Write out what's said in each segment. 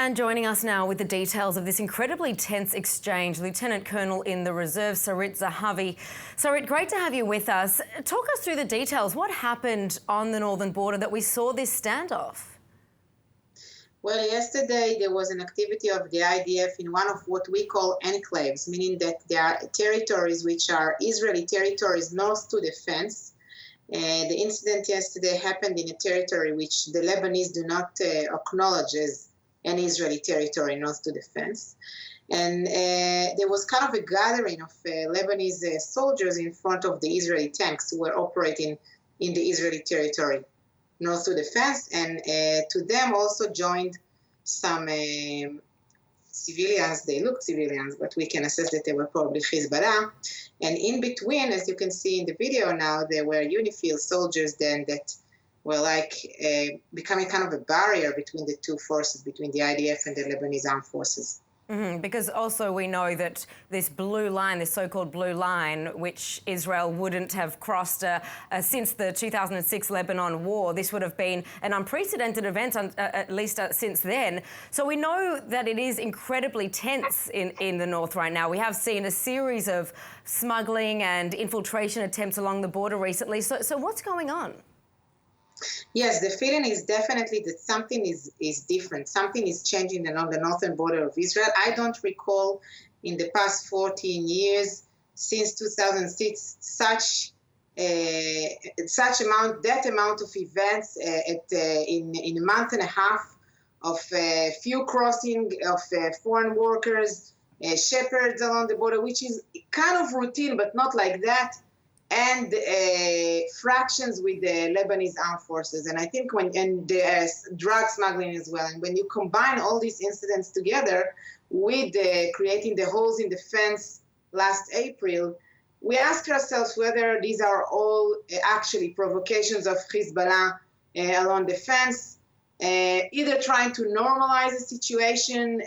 And joining us now with the details of this incredibly tense exchange, Lieutenant Colonel in the Reserve, Sarit Zehavi. Sarit, great to have you with us. Talk us through the details. What happened on the northern border that we saw this standoff? Well, yesterday there was an activity of the IDF in one of what we call enclaves, meaning that there are territories which are Israeli territories north to the fence. The incident yesterday happened in a territory which the Lebanese do not acknowledge as an Israeli territory north to the fence. And there was kind of a gathering of Lebanese soldiers in front of the Israeli tanks who were operating in the Israeli territory north to the fence, and to them also joined some civilians. They looked civilians, but we can assess that they were probably Hezbollah. And in between, as you can see in the video now, there were UNIFIL soldiers then that were like becoming kind of a barrier between the two forces, between the IDF and the Lebanese armed forces. Because also we know that this blue line, this so-called blue line, which Israel wouldn't have crossed since the 2006 Lebanon war, this would have been an unprecedented event, at least since then. So we know that it is incredibly tense in the north right now. We have seen a series of smuggling and infiltration attempts along the border recently. So what's going on? Yes, the feeling is definitely that something is different. Something is changing along the northern border of Israel. I don't recall in the past 14 years, since 2006, that amount of events in a month and a half of few crossing of foreign workers, shepherds along the border, which is kind of routine, but not like that. And fractions with the Lebanese armed forces. And I think and there's drug smuggling as well. And when you combine all these incidents together with creating the holes in the fence last April, we ask ourselves whether these are all actually provocations of Hezbollah along the fence, either trying to normalize the situation,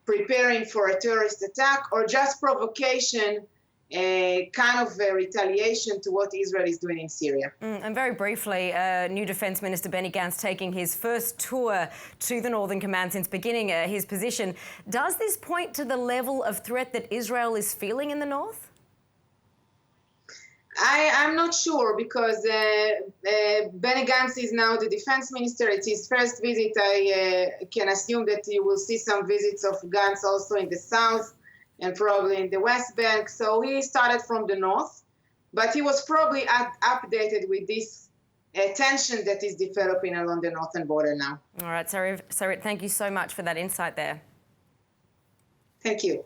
preparing for a terrorist attack, or just provocation, kind of retaliation to what Israel is doing in Syria. And very briefly, new Defence Minister Benny Gantz taking his first tour to the Northern Command since beginning his position. Does this point to the level of threat that Israel is feeling in the north? I'm not sure, because Benny Gantz is now the defense minister. It's his first visit. I can assume that you will see some visits of Gantz also in the south and probably in the West Bank. So he started from the north, but he was probably updated with this tension that is developing along the northern border now. All right, Sarit, thank you so much for that insight there. Thank you.